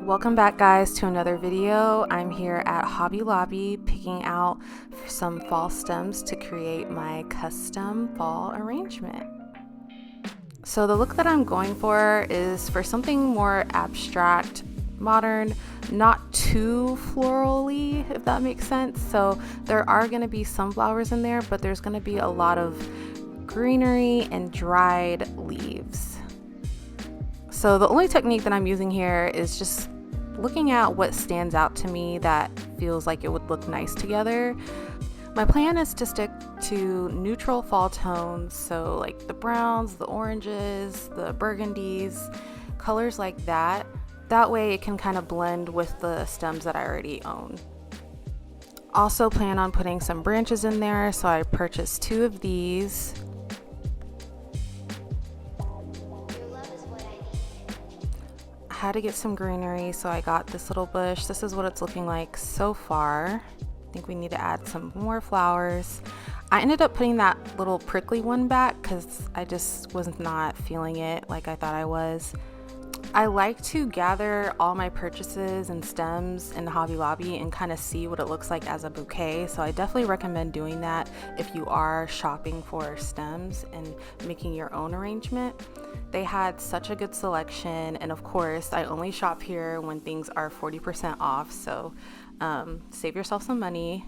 Welcome back, guys, to another video. I'm here at Hobby Lobby picking out some fall stems to create my custom fall arrangement. So the look that I'm going for is for something more abstract, modern, not too florally, if that makes sense. So there are going to be some flowers in there, but there's going to be a lot of greenery and dried leaves. So the only technique that I'm using here is just looking at what stands out to me that feels like it would look nice together. My plan is to stick to neutral fall tones, so like the browns, the oranges, the burgundies, colors like that. That way it can kind of blend with the stems that I already own. Also plan on putting some branches in there, so I purchased 2 of these. Had to get some greenery, so I got this little bush. This is what it's looking like so far. I think we need to add some more flowers. I ended up putting that little prickly one back because I just was not feeling it like I thought I was. I like to gather all my purchases and stems in the Hobby Lobby and kind of see what it looks like as a bouquet, so I definitely recommend doing that if you are shopping for stems and making your own arrangement. They had such a good selection, and of course I only shop here when things are 40% off, so save yourself some money.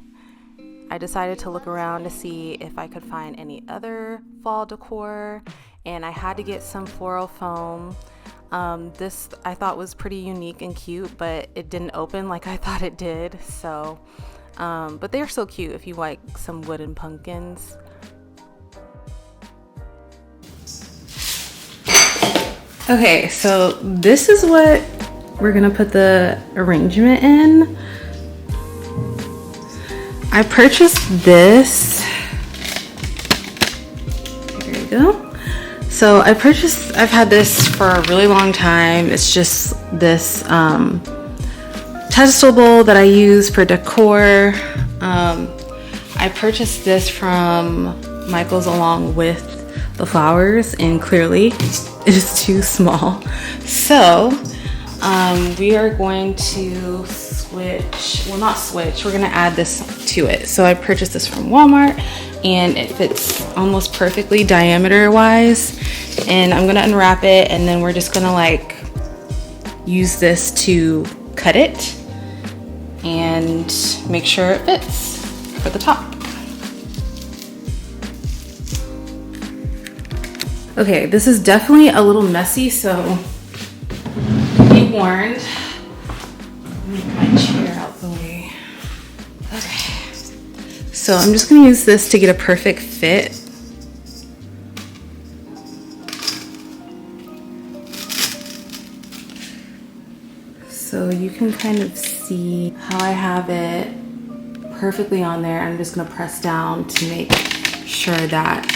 I decided to look around to see if I could find any other fall decor, and I had to get some floral foam. This I thought was pretty unique and cute, but it didn't open like I thought it did, so but they're so cute if you like some wooden pumpkins. Okay, so this is what we're gonna put the arrangement in. I purchased this. Here we go. So I've had this for a really long time. It's just this pedestal bowl that I use for decor. I purchased this from Michael's along with the flowers, and clearly it is too small. So we are going to switch, well, not switch, we're gonna add this to it. So I purchased this from Walmart, and it fits almost perfectly diameter wise, and I'm gonna unwrap it, and then we're just gonna like use this to cut it and make sure it fits for the top. Okay, this is definitely a little messy, so be warned. Move my chair out the way. Okay, so I'm just gonna use this to get a perfect fit. So you can kind of see how I have it perfectly on there. I'm just gonna press down to make sure that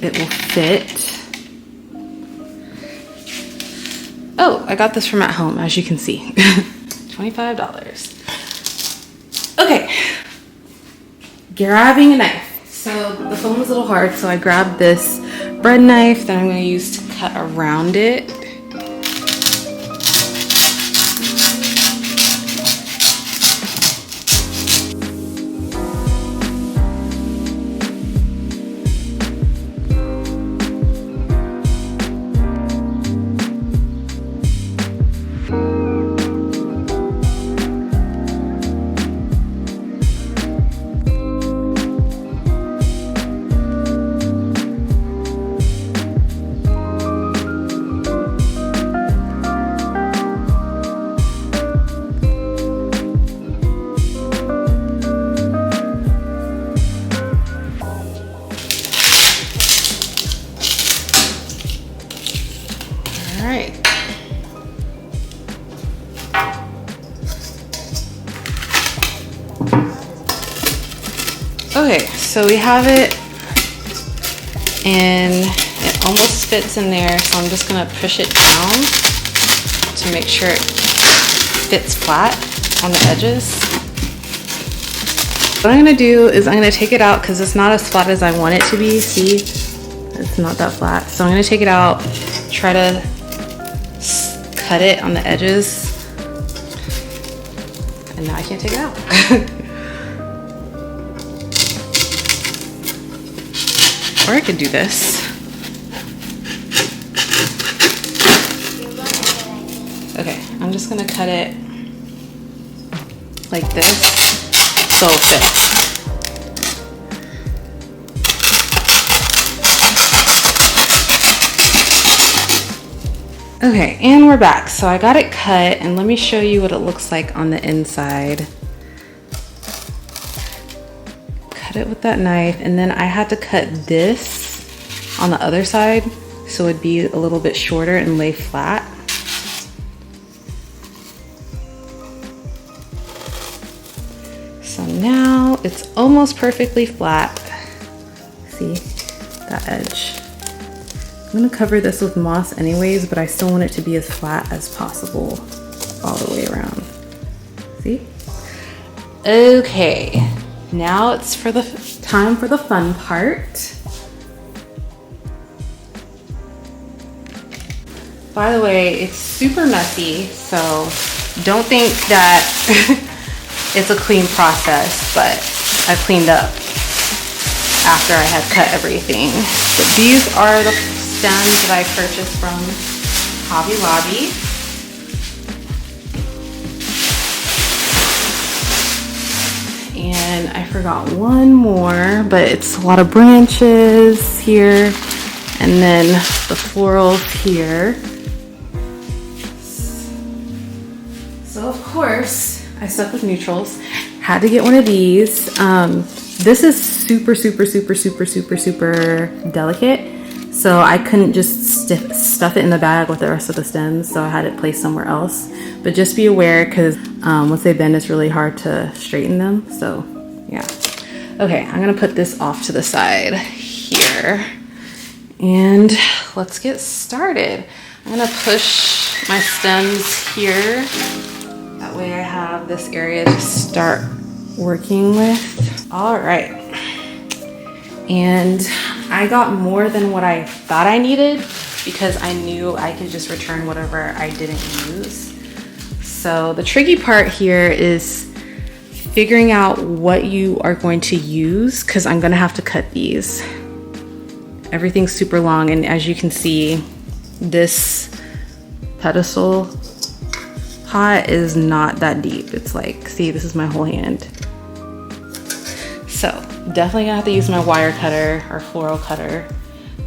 it will fit. Oh, I got this from at home, as you can see. $25. Okay, grabbing a knife. So the foam was a little hard, so I grabbed this bread knife that I'm gonna use to cut around it. Okay, so we have it, and it almost fits in there, so I'm just gonna push it down to make sure it fits flat on the edges. What I'm gonna do is I'm gonna take it out because it's not as flat as I want it to be. See, it's not that flat. So I'm gonna take it out, try to cut it on the edges. And now I can't take it out. Or I could do this. Okay, I'm just gonna cut it like this so it fits. Okay, and we're back. So I got it cut, and let me show you what it looks like on the inside. Cut it with that knife, and then I had to cut this on the other side so it'd be a little bit shorter and lay flat. So now it's almost perfectly flat. See that edge? I'm gonna cover this with moss anyways, but I still want it to be as flat as possible all the way around. See? Okay, now it's for the time for the fun part. By the way, it's super messy, so don't think that it's a clean process, but I cleaned up after I had cut everything. But these are the stems that I purchased from Hobby Lobby. And I forgot one more, but it's a lot of branches here, and then the florals here. So of course, I stuck with neutrals. Had to get one of these. This is super delicate. So I couldn't just stuff it in the bag with the rest of the stems, so I had it placed somewhere else. But just be aware, because once they bend, it's really hard to straighten them. So yeah. Okay, I'm gonna put this off to the side here. And let's get started. I'm gonna push my stems here. That way I have this area to start working with. All right. And I got more than what I thought I needed because I knew I could just return whatever I didn't use. So the tricky part here is figuring out what you are going to use, because I'm gonna have to cut these. Everything's super long, and as you can see, this pedestal pot is not that deep. It's like, see, this is my whole hand. So definitely gonna have to use my wire cutter or floral cutter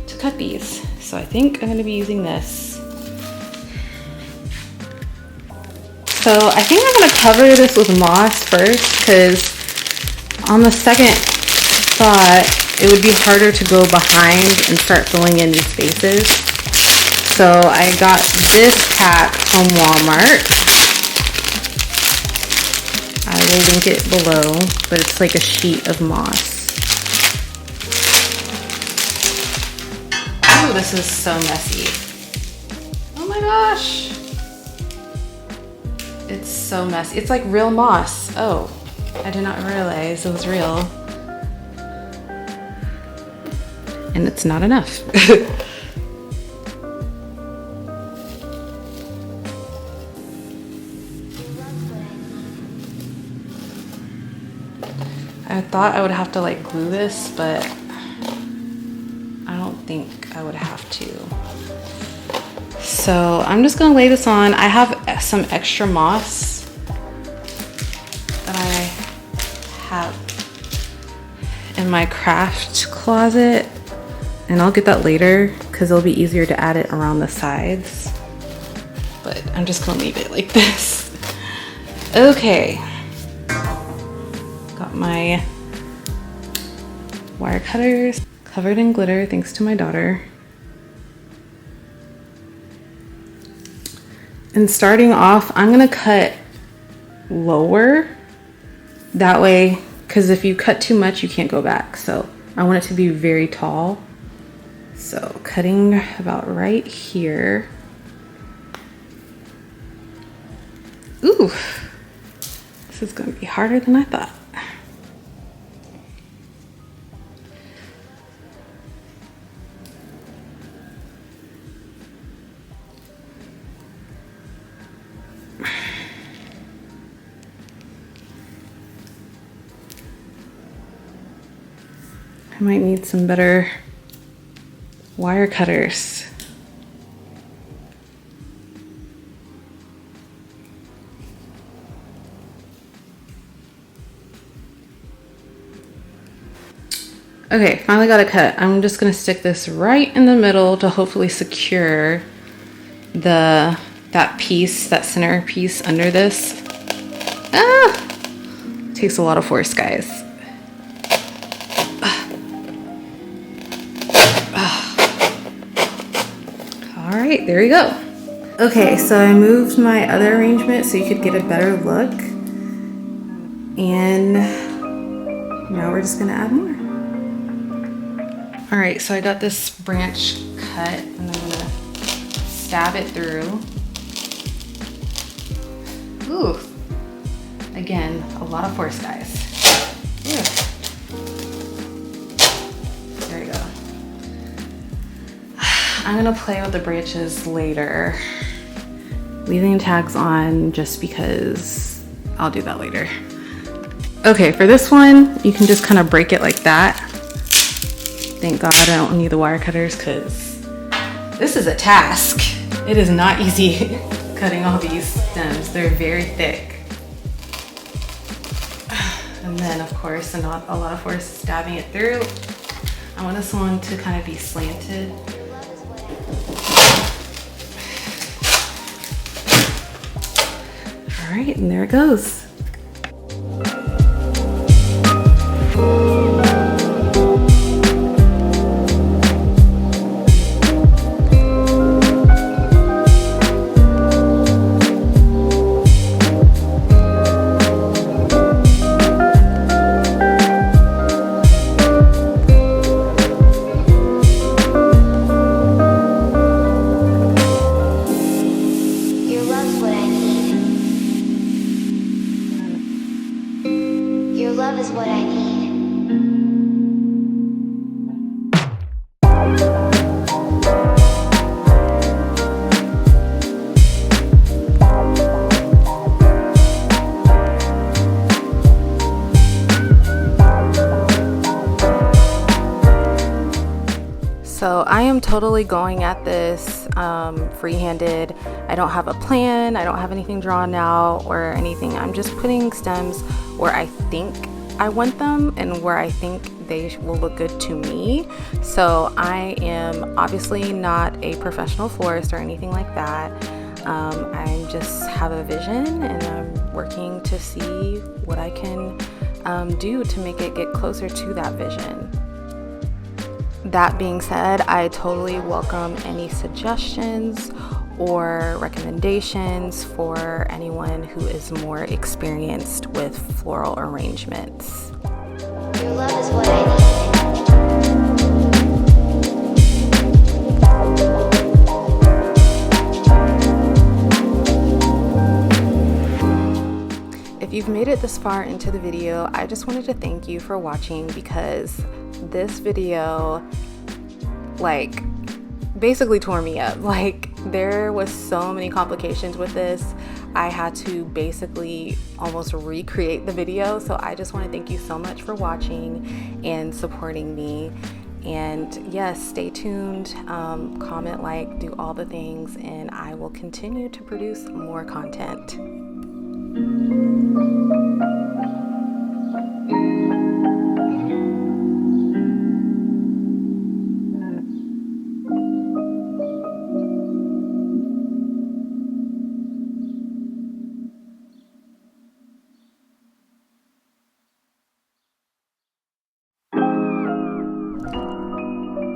to cut these. So I think I'm gonna be using this. So I think I'm gonna cover this with moss first, because on the second thought, it would be harder to go behind and start filling in these spaces. So I got this pack from Walmart. I will link it below, but it's like a sheet of moss. Oh, this is so messy. Oh my gosh. It's so messy. It's like real moss. Oh, I did not realize it was real. And it's not enough. I thought I would have to like glue this, but I don't think I would have to. So I'm just gonna lay this on. I have some extra moss that I have in my craft closet, and I'll get that later because it'll be easier to add it around the sides. But I'm just gonna leave it like this. Okay. Got my wire cutters covered in glitter thanks to my daughter. And starting off, I'm gonna cut lower. That way, because if you cut too much, you can't go back. So I want it to be very tall. So cutting about right here. Ooh, this is gonna be harder than I thought. might need some better wire cutters. Okay, finally got it cut. I'm just gonna stick this right in the middle to hopefully secure that piece, that center piece under this. Ah! Takes a lot of force, guys. All right, there you go. Okay, so I moved my other arrangement so you could get a better look. And now we're just gonna add more. All right, so I got this branch cut and I'm gonna stab it through. Ooh, again, a lot of force, guys. Ooh. There we go. I'm gonna play with the branches later, leaving tags on just because I'll do that later. Okay, for this one, you can just kind of break it like that. Thank God I don't need the wire cutters because this is a task. It is not easy cutting all these stems. They're very thick. And then of course, and a lot of force stabbing it through. I want this one to kind of be slanted. All right, and there it goes. So I am totally going at this free-handed. I don't have a plan. I don't have anything drawn out or anything. I'm just putting stems where I think I want them and where I think they will look good to me. So I am obviously not a professional florist or anything like that. I just have a vision and I'm working to see what I can do to make it get closer to that vision. That being said, I totally welcome any suggestions or recommendations for anyone who is more experienced with floral arrangements. Your love is what I need. If you've made it this far into the video, I just wanted to thank you for watching because this video basically tore me up. There was so many complications with this. I had to basically almost recreate the video. So I just want to thank you so much for watching and supporting me. And yes, stay tuned, comment, do all the things, and I will continue to produce more content.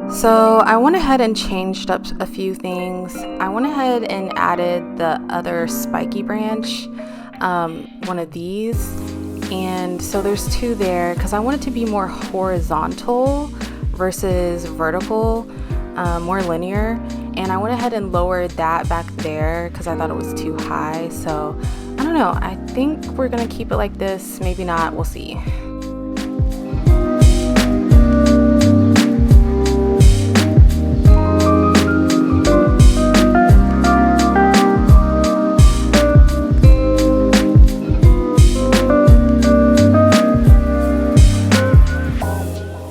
So I went ahead and changed up a few things. I went ahead and added the other spiky branch, one of these. And so there's two there because I want it to be more horizontal versus vertical, more linear. And I went ahead and lowered that back there because I thought it was too high. So I don't know, I think we're gonna keep it like this. Maybe not, we'll see.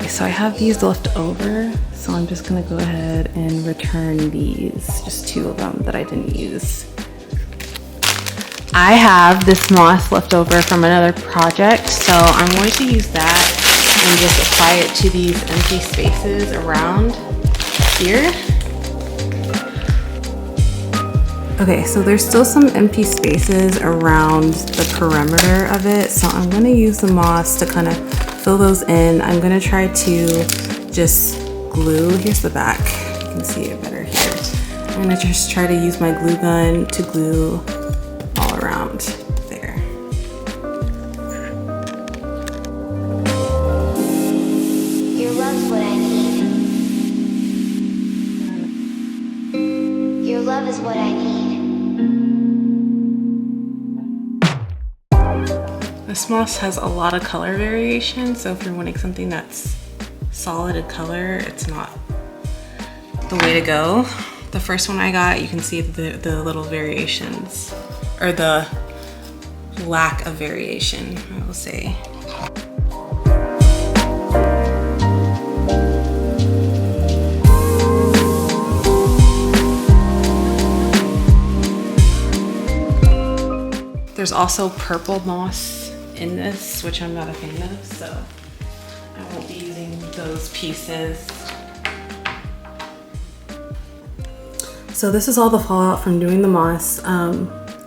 So I have have these left over, so I'm just gonna go ahead and return these, just 2 of them that I didn't use. I have this moss left over from another project, so I'm going to use that and just apply it to these empty spaces around here. Okay, so there's still some empty spaces around the perimeter of it, so I'm gonna use the moss to kind of fill those in. I'm gonna try to just glue, here's the back, you can see it better here. I'm gonna just try to use my glue gun to glue all around there. Your love's what I need. Your love is what I need. This moss has a lot of color variation, so if you're wanting something that's solid in color, it's not the way to go. The first one I got, you can see the little variations, or the lack of variation, I will say. There's also purple moss in this, which I'm not a fan of, so I won't be using those pieces. So this is all the fallout from doing the moss.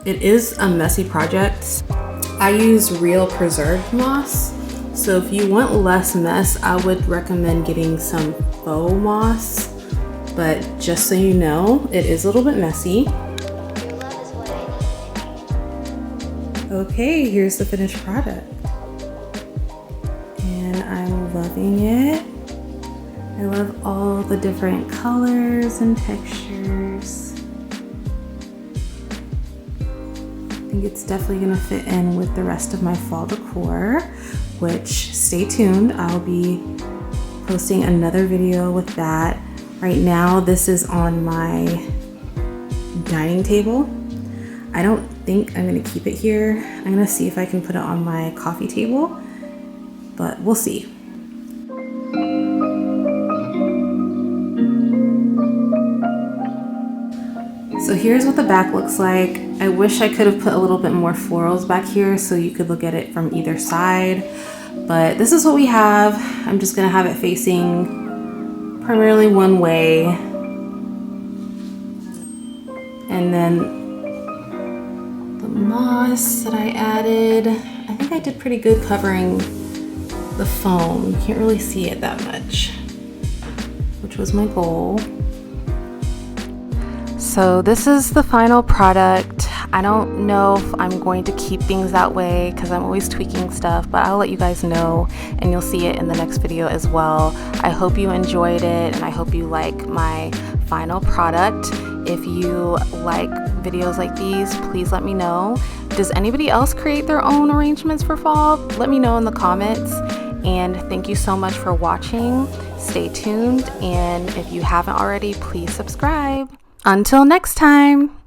It is a messy project. I use real preserved moss, so if you want less mess, I would recommend getting some faux moss, but just so you know, it is a little bit messy. Okay, here's the finished product. And I'm loving it. I love all the different colors and textures. I think it's definitely gonna fit in with the rest of my fall decor, which, stay tuned, I'll be posting another video with that. Right now, this is on my dining table. I don't think I'm gonna keep it here. I'm gonna see if I can put it on my coffee table, but we'll see. So here's what the back looks like. I wish I could have put a little bit more florals back here so you could look at it from either side, but this is what we have. I'm just gonna have it facing primarily one way. And then moss that I added, I think I did pretty good covering the foam. You can't really see it that much, which was my goal. So this is the final product. I don't know if I'm going to keep things that way because I'm always tweaking stuff, but I'll let you guys know and you'll see it in the next video as well. I hope you enjoyed it and I hope you like my final product. If you like videos like these, please let me know. Does anybody else create their own arrangements for fall? Let me know in the comments. And thank you so much for watching. Stay tuned, and if you haven't already, please subscribe. Until next time.